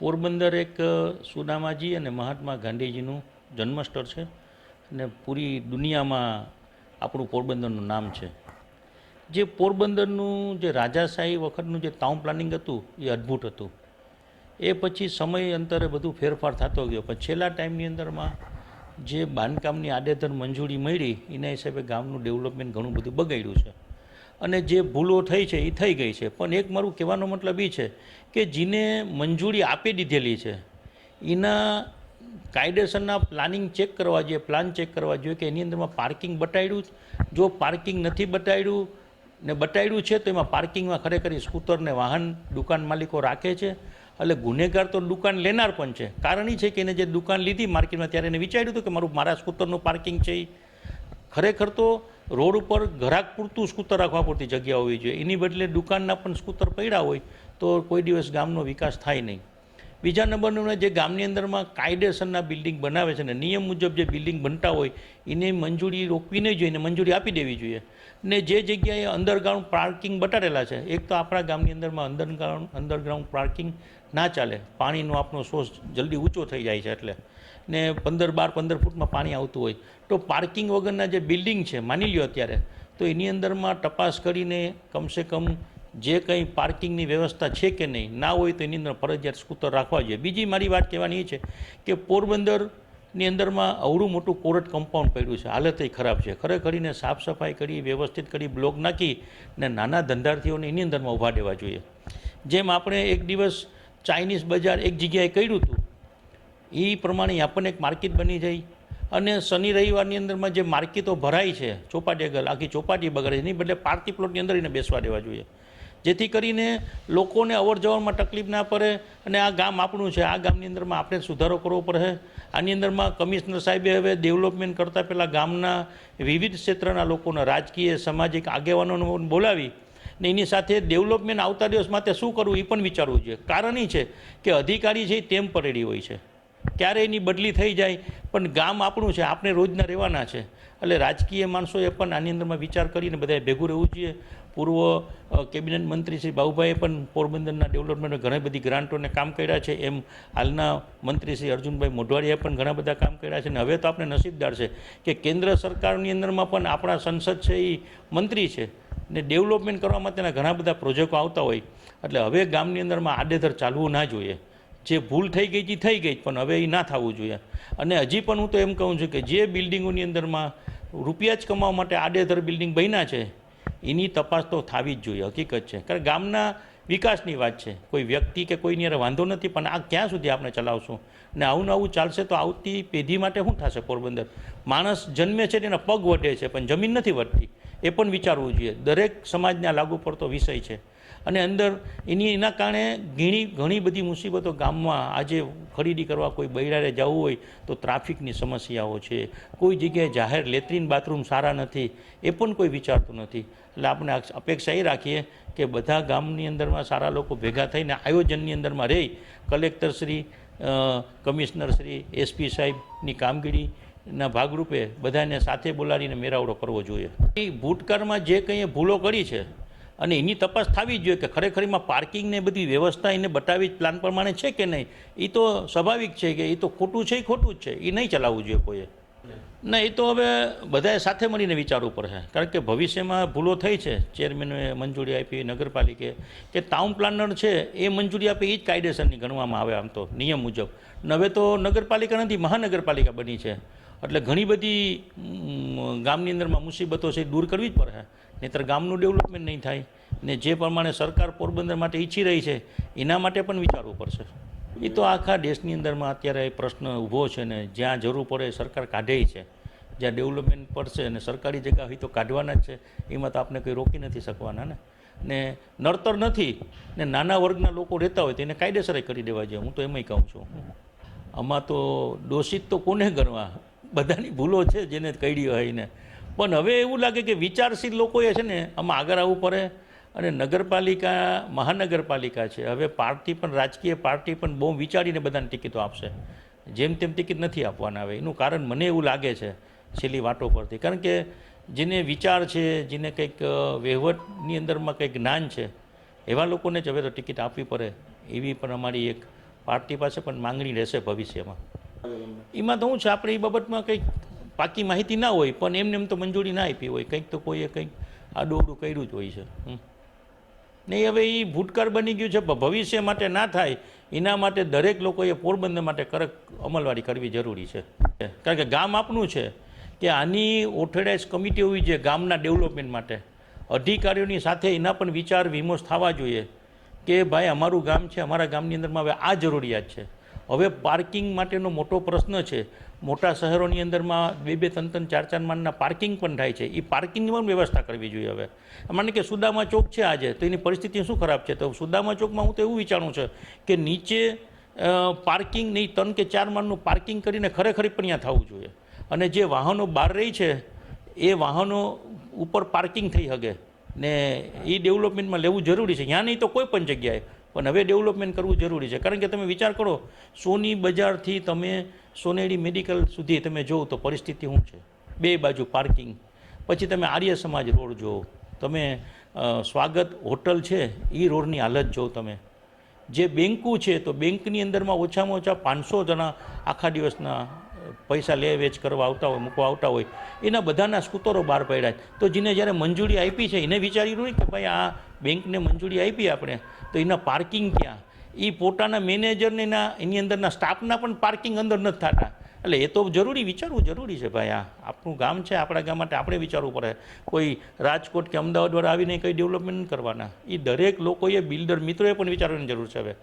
પોરબંદર એક સુદામાજી અને મહાત્મા ગાંધીજીનું જન્મસ્થળ છે અને પૂરી દુનિયામાં આપણું પોરબંદરનું નામ છે. જે પોરબંદરનું જે રાજાશાહી વખતનું જે ટાઉન પ્લાનિંગ હતું એ અદ્ભુત હતું. એ પછી સમય અંતરે બધું ફેરફાર થતો ગયો, પણ છેલ્લા ટાઈમની અંદરમાં જે બાંધકામની આડેધડ મંજૂરી મળી એના હિસાબે ગામનું ડેવલપમેન્ટ ઘણું બધું બગાડ્યું છે અને જે ભૂલો થઈ છે એ થઈ ગઈ છે. પણ એક મારું કહેવાનો મતલબ એ છે કે જેને મંજૂરી આપી દીધેલી છે એના કાયદેસરના પ્લાનિંગ ચેક કરવા જોઈએ, પ્લાન ચેક કરવા જોઈએ કે એની અંદરમાં પાર્કિંગ બતાવ્યું. જો પાર્કિંગ નથી બતાવ્યું છે તો એમાં પાર્કિંગમાં ખરેખર સ્કૂટરને વાહન દુકાન માલિકો રાખે છે. એટલે ગુનેગાર તો દુકાન લેનાર પણ છે. કારણ એ છે કે એને જે દુકાન લીધી માર્કેટમાં ત્યારે એને વિચાર્યું હતું કે મારા સ્કૂટરનું પાર્કિંગ છે. ખરેખર તો રોડ ઉપર ઘરાક પૂરતું સ્કૂટર રાખવા પૂરતી જગ્યા હોવી જોઈએ. એની બદલે દુકાનના પણ સ્કૂટર પડ્યા હોય તો કોઈ દિવસ ગામનો વિકાસ થાય નહીં. બીજા નંબરનું જે ગામની અંદરમાં કાયદેસરના બિલ્ડિંગ બનાવે છે ને નિયમ મુજબ જે બિલ્ડિંગ બનતા હોય એને મંજૂરી રોકવી નહીં જોઈએ, એને મંજૂરી આપી દેવી જોઈએ. ને જે જગ્યાએ અંડરગ્રાઉન્ડ પાર્કિંગ બતાડેલા છે, એક તો આપણા ગામની અંદરમાં અંડરગ્રાઉન્ડ પાર્કિંગ ના ચાલે. પાણીનો આપણો સોર્સ જલ્દી ઊંચો થઈ જાય છે એટલે ને 15 ફૂટમાં પાણી આવતું હોય તો પાર્કિંગ વગરના જે બિલ્ડિંગ છે માની લ્યો અત્યારે, તો એની અંદરમાં તપાસ કરીને કમસે કમ જે કંઈ પાર્કિંગની વ્યવસ્થા છે કે નહીં, ના હોય તો એની અંદર ફરજિયાત સ્કૂટર રાખવા જોઈએ. બીજી મારી વાત કહેવાની એ છે કે પોરબંદરની અંદરમાં અવળું મોટું કોર્ટ કમ્પાઉન્ડ પડ્યું છે, હાલત એ ખરાબ છે. ખરેખરીને સાફ સફાઈ કરી, વ્યવસ્થિત કરી, બ્લોક નાખી ને નાના ધંધાર્થીઓને એની અંદરમાં ઊભા દેવા જોઈએ. જેમ આપણે એક દિવસ ચાઇનીઝ બજાર એક જગ્યાએ કર્યું હતું એ પ્રમાણે આપણને એક માર્કેટ બની જાય અને શનિ રવિવારની અંદરમાં જે માર્કેટો ભરાય છે ચોપાટી આગળ, આખી ચોપાટી બગડે, એની બદલે પાર્ટી પ્લોટની અંદર એને બેસવા દેવા જોઈએ, જેથી કરીને લોકોને અવર જવરમાં તકલીફ ના પડે. અને આ ગામ આપણું છે, આ ગામની અંદરમાં આપણે સુધારો કરવો પડે. આની અંદરમાં કમિશનર સાહેબે હવે ડેવલપમેન્ટ કરતાં પહેલાં ગામના વિવિધ ક્ષેત્રના લોકોને, રાજકીય સામાજિક આગેવાનોને બોલાવી ને એની સાથે ડેવલપમેન્ટ આવતા દિવસ માટે શું કરવું એ પણ વિચારવું જોઈએ. કારણ એ છે કે અધિકારી છે તેમ પરેડી હોય છે, ક્યારે એની બદલી થઈ જાય, પણ ગામ આપણું છે, આપણે રોજના રહેવાના છે. એટલે રાજકીય માણસોએ પણ આની અંદરમાં વિચાર કરીને બધાએ ભેગું રહેવું જોઈએ. પૂર્વ કેબિનેટ મંત્રી શ્રી બાબુભાઈએ પણ પોરબંદરના ડેવલપમેન્ટ ઘણી બધી ગ્રાન્ટોને કામ કર્યા છે, એમ હાલના મંત્રી શ્રી અર્જુનભાઈ મોઢવાડીએ પણ ઘણા બધા કામ કર્યા છે. અને હવે તો આપણે નસીબદાર છે કે કેન્દ્ર સરકારની અંદરમાં પણ આપણા સંસદ છે એ મંત્રી છે ને ડેવલપમેન્ટ કરવા માટેના ઘણા બધા પ્રોજેક્ટો આવતા હોય. એટલે હવે ગામની અંદરમાં આડેધડ ચાલવું ના જોઈએ. જે ભૂલ થઈ ગઈ એ થઈ ગઈ, પણ હવે એ ના થવું જોઈએ. અને હજી પણ હું તો એમ કહું છું કે જે બિલ્ડિંગોની અંદરમાં રૂપિયા જ કમાવા માટે આડેધડ બિલ્ડિંગ બન્યા છે એની તપાસ તો થવી જ જોઈએ. હકીકત છે, કારણ ગામના વિકાસની વાત છે, કોઈ વ્યક્તિ કે કોઈની અરે વાંધો નથી, પણ આ ક્યાં સુધી આપણે ચલાવશું ને આવું આવું ચાલશે તો આવતી પેઢી માટે શું થશે? પોરબંદર માણસ જન્મે છે તેના પગ વધે છે પણ જમીન નથી વધતી, એ પણ વિચારવું જોઈએ. દરેક સમાજને લાગુ પડતો વિષય છે અને અંદર એના કારણે ઘણી બધી મુસીબતો ગામમાં. આજે ખરીદી કરવા કોઈ બૈરારે જવું હોય તો ટ્રાફિકની સમસ્યાઓ છે, કોઈ જગ્યાએ જાહેર લેટ્રિન બાથરૂમ સારા નથી, એ પણ કોઈ વિચારતું નથી. એટલે આપણે અપેક્ષા એ રાખીએ કે બધા ગામની અંદરમાં સારા લોકો ભેગા થઈને આયોજનની અંદરમાં રહી કલેક્ટરશ્રી, કમિશનરશ્રી, એસપી સાહેબની કામગીરીના ભાગરૂપે બધાને સાથે બોલાવીને મેળાવડો કરવો જોઈએ. ભૂતકાળમાં જે કંઈ ભૂલો કરી છે અને એની તપાસ થવી જ જોઈએ કે ખરેખરમાં પાર્કિંગને બધી વ્યવસ્થા એને બતાવી પ્લાન પ્રમાણે છે કે નહીં. એ તો સ્વાભાવિક છે કે એ તો ખોટું છે, ખોટું જ છે, એ નહીં ચલાવવું જોઈએ કોઈએ. ના, એ તો હવે બધાએ સાથે મળીને વિચારવું પડશે, કારણ કે ભવિષ્યમાં ભૂલો થઈ છે. ચેરમેનોએ મંજૂરી આપી, નગરપાલિકે કે ટાઉન પ્લાનર છે એ મંજૂરી આપે એ જ કાયદેસરની ગણવામાં આવે આમ તો નિયમ મુજબ. હવે તો નગરપાલિકા નથી, મહાનગરપાલિકા બની છે. એટલે ઘણી બધી ગામની અંદરમાં મુસીબતો છે એ દૂર કરવી જ પડે, નહીંતર ગામનું ડેવલપમેન્ટ નહીં થાય. ને જે પ્રમાણે સરકાર પોરબંદર માટે ઈચ્છી રહી છે એના માટે પણ વિચારવું પડશે. એ તો આખા દેશની અંદરમાં અત્યારે પ્રશ્ન ઊભો છે ને જ્યાં જરૂર પડે સરકાર કાઢે છે. જ્યાં ડેવલપમેન્ટ પડશે અને સરકારી જગ્યા હોય તો કાઢવાના જ છે, એમાં તો આપણે કંઈ રોકી નથી શકવાના ને નડતર નથી ને નાના વર્ગના લોકો રહેતા હોય તો એને કાયદેસર કરી દેવા જોઈએ. હું તો એમાંય કહું છું, આમાં તો દોષિત તો કોને ગણવા, બધાની ભૂલો છે જેને કરી હોય એને. પણ હવે એવું લાગે કે વિચારશીલ લોકોએ છે ને આમાં આગળ આવવું પડે. અને નગરપાલિકા, મહાનગરપાલિકા છે, હવે પાર્ટી પણ, રાજકીય પાર્ટી પણ બહુ વિચારીને બધાને ટિકિટો આપશે. જેમ તેમ ટિકિટ નથી આપવાના. આવે એનું કારણ મને એવું લાગે છે છેલ્લી વાતો પરથી, કારણ કે જેને વિચાર છે, જેને કંઈક વહીવટની અંદરમાં કંઈક જ્ઞાન છે, એવા લોકોને જ હવે તો ટિકિટ આપવી પડે એવી પણ અમારી એક પાર્ટી પાસે પણ માંગણી રહેશે ભવિષ્યમાં. એમાં તો શું છે, આપણે એ બાબતમાં કંઈક પાકી માહિતી ના હોય, પણ એમને એમ તો મંજૂરી ના આપી હોય, કંઈક તો કોઈએ કંઈક આડું કર્યું જ હોય છે. નહીં, હવે એ ભૂતકાળ બની ગયું છે. ભવિષ્ય માટે ના થાય એના માટે દરેક લોકોએ પોરબંદર માટે કડક અમલવારી કરવી જરૂરી છે. કારણ કે ગામ આપનું છે, કે આની ઓથોરાઇઝ કમિટી હોવી જોઈએ ગામના ડેવલપમેન્ટ માટે. અધિકારીઓની સાથે એના પણ વિચાર વિમર્શ થવા જોઈએ કે ભાઈ અમારું ગામ છે, અમારા ગામની અંદરમાં હવે આ જરૂરિયાત છે. હવે પાર્કિંગ માટેનો મોટો પ્રશ્ન છે. મોટા શહેરોની અંદરમાં 2-2, 3-3, 4-4 માળના પાર્કિંગ પણ થાય છે. એ પાર્કિંગની પણ વ્યવસ્થા કરવી જોઈએ. હવે માને કે સુદામા ચોક છે આજે, તો એની પરિસ્થિતિ શું ખરાબ છે, તો સુદામા ચોકમાં હું તો એવું વિચારું છે કે નીચે પાર્કિંગ નહીં, 3 કે 4 માળનું પાર્કિંગ કરીને ખરેખર પણ ત્યાં થવું જોઈએ. અને જે વાહનો બહાર રહી છે એ વાહનો ઉપર પાર્કિંગ થઈ શકે ને એ ડેવલપમેન્ટમાં લેવું જરૂરી છે. ત્યાં નહીં તો કોઈ પણ જગ્યાએ, પણ હવે ડેવલપમેન્ટ કરવું જરૂરી છે. કારણ કે તમે વિચાર કરો, સોની બજારથી તમે સોનેરી મેડિકલ સુધી તમે જુઓ તો પરિસ્થિતિ શું છે, 2 બાજુ પાર્કિંગ. પછી તમે આર્ય સમાજ રોડ જુઓ, તમે સ્વાગત હોટલ છે એ રોડની હાલત જુઓ, તમે જે બેંકું છે તો બેંકની અંદરમાં ઓછામાં ઓછા 500 જણા આખા દિવસના પૈસા લે વેચ કરવા આવતા હોય, મૂકવા આવતા હોય, એના બધાના સ્કૂટરો બહાર પડ્યા. તો જેને જ્યારે મંજૂરી આપી છે એને વિચાર્યું નહીં કે ભાઈ આ બેંકને મંજૂરી આપી આપણે, તો એના પાર્કિંગ ક્યાં, એ પોતાના મેનેજરને એની અંદરના સ્ટાફના પણ પાર્કિંગ અંદર નથી થતા. એટલે એ તો વિચારવું જરૂરી છે ભાઈ. આ આપણું ગામ છે, આપણા ગામ માટે આપણે વિચારવું પડે. કોઈ રાજકોટ કે અમદાવાદ વાળા આવીને કંઈ ડેવલપમેન્ટ કરવાના, એ દરેક લોકોએ બિલ્ડર મિત્રોએ પણ વિચારવાની જરૂર છે. હવે